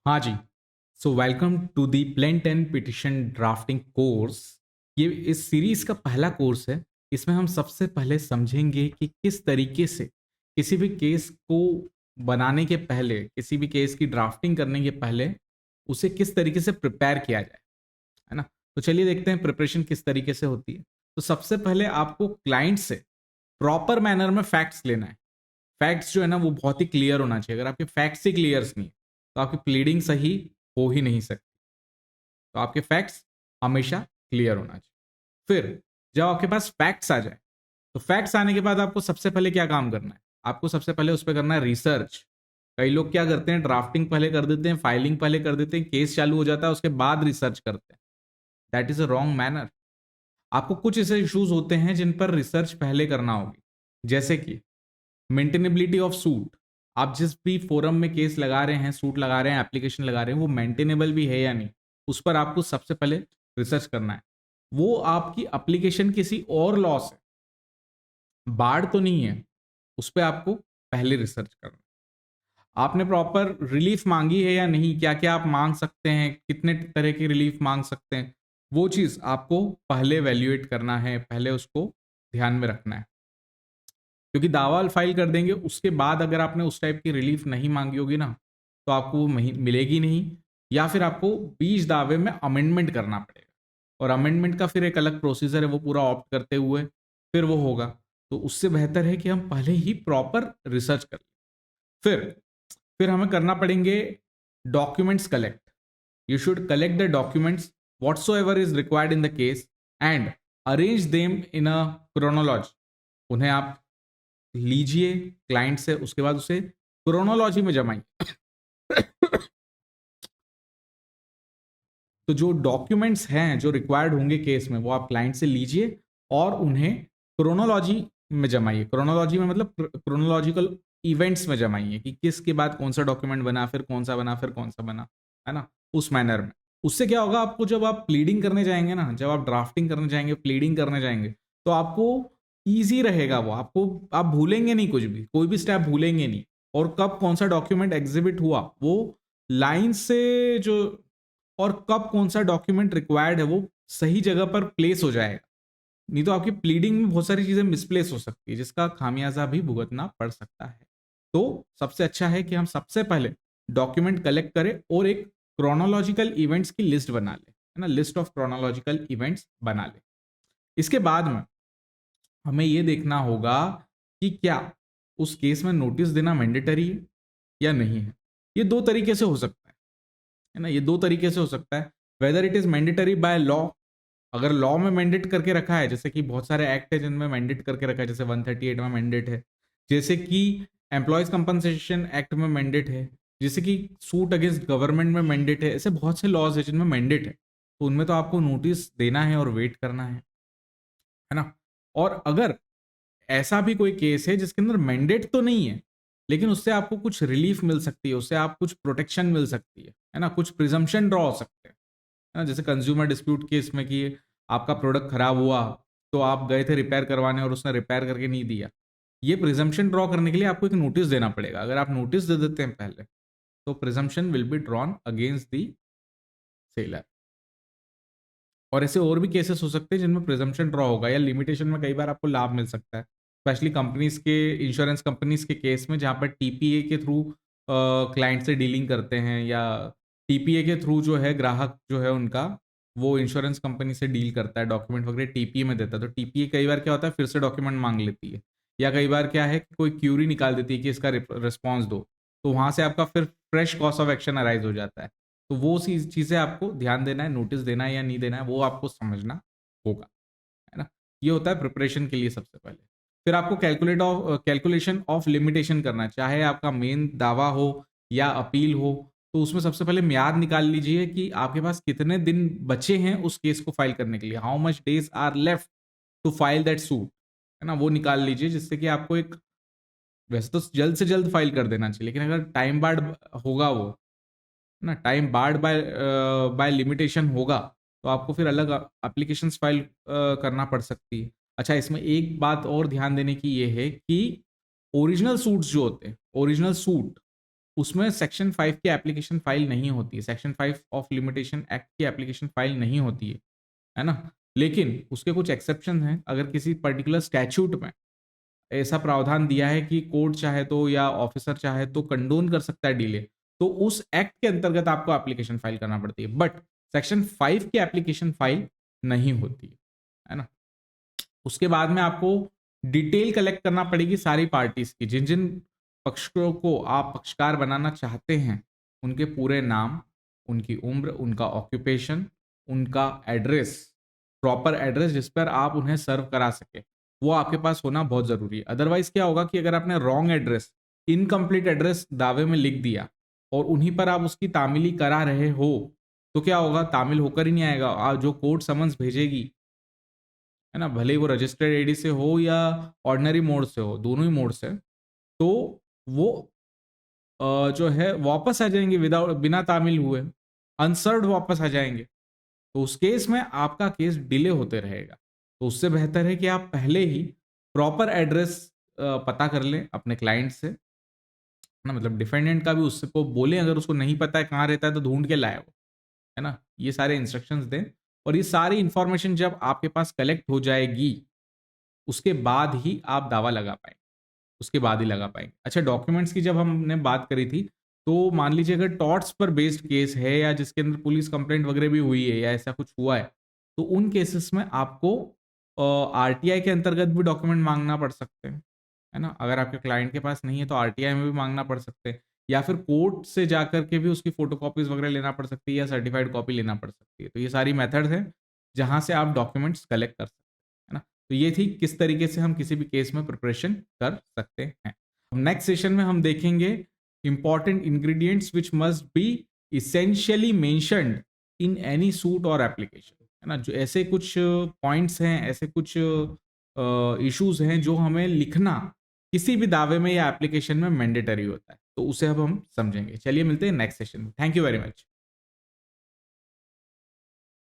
हाँ जी। So welcome to the plaint and petition drafting course. ये इस सीरीज का पहला कोर्स है। इसमें हम सबसे पहले समझेंगे कि किस तरीके से किसी भी केस को बनाने के पहले, किसी भी केस की ड्राफ्टिंग करने के पहले उसे किस तरीके से प्रिपेयर किया जाए, है ना। तो चलिए देखते हैं प्रिपरेशन किस तरीके से होती है। तो सबसे पहले आपको क्लाइंट से प्रॉपर मैनर में फैक्ट्स लेना है। फैक्ट्स जो है ना वो बहुत ही क्लियर होना चाहिए। अगर आपके फैक्ट्स ही क्लियर नहीं है तो आपकी प्लीडिंग सही हो ही नहीं सकती। तो आपके फैक्ट्स हमेशा क्लियर होना चाहिए। फिर जब आपके पास फैक्ट्स आ जाए तो फैक्ट्स आने के बाद आपको सबसे पहले क्या काम करना है? आपको सबसे पहले उस पर करना है रिसर्च। कई लोग क्या करते हैं, ड्राफ्टिंग पहले कर देते हैं, फाइलिंग पहले कर देते हैं, केस चालू हो जाता है उसके बाद रिसर्च करते हैं। That is a wrong manner. आपको कुछ ऐसे इश्यूज होते हैं जिन पर रिसर्च पहले करना होगी, जैसे कि मेंटेनेबिलिटी ऑफ सूट। आप जिस भी फोरम में केस लगा रहे हैं, सूट लगा रहे हैं, एप्लीकेशन लगा रहे हैं, वो मेंटेनेबल भी है या नहीं, उस पर आपको सबसे पहले रिसर्च करना है। वो आपकी एप्लीकेशन किसी और लॉ से बाढ़ तो नहीं है, उस पर आपको पहले रिसर्च करना है। आपने प्रॉपर रिलीफ मांगी है या नहीं, क्या क्या आप मांग सकते हैं, कितने तरह की रिलीफ मांग सकते हैं, वो चीज आपको पहले वैल्यूएट करना है, पहले उसको ध्यान में रखना है। क्योंकि दावा फाइल कर देंगे उसके बाद अगर आपने उस टाइप की रिलीफ नहीं मांगी होगी ना, तो आपको वो मिलेगी नहीं, या फिर आपको बीच दावे में अमेंडमेंट करना पड़ेगा। और अमेंडमेंट का फिर एक अलग प्रोसीजर है, वो पूरा ऑप्ट करते हुए फिर वो होगा। तो उससे बेहतर है कि हम पहले ही प्रॉपर रिसर्च कर लें। फिर हमें करना पड़ेंगे documents collect. You should collect the documents whatsoever is required in the case and arrange them in a chronology। उन्हें आप लीजिए क्लाइंट से, उसके बाद उसे क्रोनोलॉजी में जमाइए। तो जो डॉक्यूमेंट्स हैं जो रिक्वायर्ड होंगे केस में, वो आप क्लाइंट से लीजिए और उन्हें क्रोनोलॉजी में जमाइए। क्रोनोलॉजी में मतलब क्रोनोलॉजिकल इवेंट्स में जमाइए कि किसके बाद कौन सा डॉक्यूमेंट बना, फिर कौन सा बना, फिर कौन सा बना, है ना, उस मैनर में। उससे क्या होगा, आपको जब आप प्लीडिंग करने जाएंगे ना, जब आप ड्राफ्टिंग करने जाएंगे, प्लीडिंग करने जाएंगे, तो आपको ईजी रहेगा। वो आपको, आप भूलेंगे नहीं, कुछ भी कोई भी स्टेप भूलेंगे नहीं। और कब कौन सा डॉक्यूमेंट एग्जिबिट हुआ, वो लाइन से जो, और कब कौन सा डॉक्यूमेंट रिक्वायर्ड है, वो सही जगह पर प्लेस हो जाएगा। नहीं तो आपकी प्लीडिंग में बहुत सारी चीजें मिसप्लेस हो सकती है, जिसका खामियाजा भी भुगतना पड़ सकता है। तो सबसे अच्छा है कि हम सबसे पहले डॉक्यूमेंट कलेक्ट करें और एक क्रोनोलॉजिकल इवेंट्स की लिस्ट बना ले, है ना, लिस्ट ऑफ क्रोनोलॉजिकल इवेंट्स बना ले। इसके बाद में हमें यह देखना होगा कि क्या उस केस में नोटिस देना मैंडेटरी है या नहीं है। ये दो तरीके से हो सकता है ना, ये दो तरीके से हो सकता है। Whether it is mandatory by law, अगर लॉ में मैंडेट करके रखा है, जैसे कि बहुत सारे एक्ट है जिनमें मैंडेट करके रखा है, जैसे 138 में मैंडेट है, जैसे कि एम्प्लॉयज कंपनसेशन एक्ट में मैंडेट है, जैसे कि सूट अगेंस्ट गवर्नमेंट में मैंडेट है। ऐसे बहुत से लॉज है जिनमें मैंडेट है, तो उनमें तो आपको नोटिस देना है और वेट करना है ना। और अगर ऐसा भी कोई केस है जिसके अंदर मैंडेट तो नहीं है, लेकिन उससे आपको कुछ रिलीफ मिल सकती है, उससे आप कुछ प्रोटेक्शन मिल सकती है ना, कुछ प्रिजम्पशन ड्रॉ हो सकते हैं, है ना। जैसे कंज्यूमर डिस्प्यूट केस में कि आपका प्रोडक्ट खराब हुआ, तो आप गए थे रिपेयर करवाने और उसने रिपेयर करके नहीं दिया। ये प्रिजम्पशन ड्रॉ करने के लिए आपको एक नोटिस देना पड़ेगा। अगर आप नोटिस दे देते हैं पहले, तो presumption will be drawn against the seller. और ऐसे और भी केसेस हो सकते हैं जिनमें प्रिजम्पशन ड्रॉ होगा, या लिमिटेशन में कई बार आपको लाभ मिल सकता है, स्पेशली कंपनीज के, इंश्योरेंस कंपनीज के केस में, जहाँ पर टीपीए के थ्रू क्लाइंट से डीलिंग करते हैं, या टीपीए के थ्रू जो है ग्राहक जो है उनका, वो इंश्योरेंस कंपनी से डील करता है, डॉक्यूमेंट वगैरह टीपीए में देता है। तो टीपीए कई बार क्या होता है, फिर से डॉक्यूमेंट मांग लेती है, या कई बार क्या है कि कोई क्यूरी निकाल देती है कि इसका रिस्पॉन्स दो, तो वहाँ से आपका फिर fresh cost of action arise हो जाता है। तो वो सी चीज़ें आपको ध्यान देना है, नोटिस देना है या नहीं देना है, वो आपको समझना होगा, है ना। ये होता है प्रिपरेशन के लिए सबसे पहले। फिर आपको कैलकुलेशन ऑफ लिमिटेशन करना है, चाहे आपका मेन दावा हो या अपील हो। तो उसमें सबसे पहले म्याद निकाल लीजिए कि आपके पास कितने दिन बचे हैं उस केस को फाइल करने के लिए, how much days are left to file that suit, है ना। वो निकाल लीजिए, जिससे कि आपको एक, वैसे तो जल्द से जल्द फाइल कर देना चाहिए, लेकिन अगर टाइम बार्ड होगा वो, ना time barred by by limitation होगा, तो आपको फिर अलग एप्लीकेशंस फाइल करना पड़ सकती है। अच्छा, इसमें एक बात और ध्यान देने की ये है कि ओरिजिनल सूट्स जो होते हैं, ओरिजिनल सूट उसमें सेक्शन 5 की एप्लीकेशन फाइल नहीं होती है, सेक्शन 5 ऑफ लिमिटेशन एक्ट की एप्लीकेशन फाइल नहीं होती है ना। लेकिन उसके कुछ एक्सेप्शन हैं। अगर किसी पर्टिकुलर स्टैच्यूट में ऐसा प्रावधान दिया है कि कोर्ट चाहे तो या ऑफिसर चाहे तो कंडोन कर सकता है डिले, तो उस एक्ट के अंतर्गत आपको एप्लीकेशन फाइल करना पड़ती है। बट सेक्शन 5 की एप्लीकेशन फाइल नहीं होती है ना। उसके बाद में आपको डिटेल कलेक्ट करना पड़ेगी सारी पार्टीज की, जिन जिन पक्षों को आप पक्षकार बनाना चाहते हैं, उनके पूरे नाम, उनकी उम्र, उनका ऑक्यूपेशन, उनका एड्रेस, प्रॉपर एड्रेस जिस पर आप उन्हें सर्व करा सके, वो आपके पास होना बहुत जरूरी है। अदरवाइज क्या होगा कि अगर आपने रॉन्ग एड्रेस, इनकम्प्लीट एड्रेस दावे में लिख दिया और उन्हीं पर आप उसकी तामीली करा रहे हो, तो क्या होगा, तामील होकर ही नहीं आएगा। जो कोर्ट समन्स भेजेगी, है ना, भले ही वो रजिस्टर्ड एडी से हो या ऑर्डिनरी मोड से हो, दोनों ही मोड से, तो वो जो है वापस आ जाएंगे विदाउट, बिना तामील हुए अनसर्व्ड वापस आ जाएंगे। तो उस केस में आपका केस डिले होते रहेगा। तो उससे बेहतर है कि आप पहले ही प्रॉपर एड्रेस पता कर लें अपने क्लाइंट से ना, मतलब डिफेंडेंट का भी उससे को बोले, अगर उसको नहीं पता है कहाँ रहता है तो ढूंढ के लाए वो, है ना। ये सारे इंस्ट्रक्शंस दें और ये सारी इंफॉर्मेशन जब आपके पास कलेक्ट हो जाएगी, उसके बाद ही आप दावा लगा पाएंगे, उसके बाद ही लगा पाएंगे। अच्छा, डॉक्यूमेंट्स की जब हमने बात करी थी, तो मान लीजिए अगर टॉर्ट्स पर बेस्ड केस है या जिसके अंदर पुलिस कंप्लेंट वगैरह भी हुई है या ऐसा कुछ हुआ है, तो उन केसेस में आपको आरटीआई के अंतर्गत भी डॉक्यूमेंट मांगना पड़ सकते हैं, है ना। अगर आपके क्लाइंट के पास नहीं है तो आरटीआई में भी मांगना पड़ सकते हैं, या फिर कोर्ट से जाकर के भी उसकी फोटोकॉपीज वगैरह लेना पड़ सकती है या सर्टिफाइड कॉपी लेना पड़ सकती है। तो ये सारी मेथड्स हैं जहां से आप डॉक्यूमेंट्स कलेक्ट कर सकते हैं, है ना। तो ये थी किस तरीके से हम किसी भी केस में प्रिपरेशन कर सकते हैं। नेक्स्ट सेशन में हम देखेंगे important ingredients which must be essentially mentioned in any suit और एप्लीकेशन, है ना। जो ऐसे कुछ पॉइंट्स हैं, ऐसे कुछ इश्यूज हैं जो हमें लिखना किसी भी दावे में या एप्लीकेशन में मैंडेटरी होता है, तो उसे अब हम समझेंगे। चलिए मिलते हैं नेक्स्ट सेशन में। Thank you very much.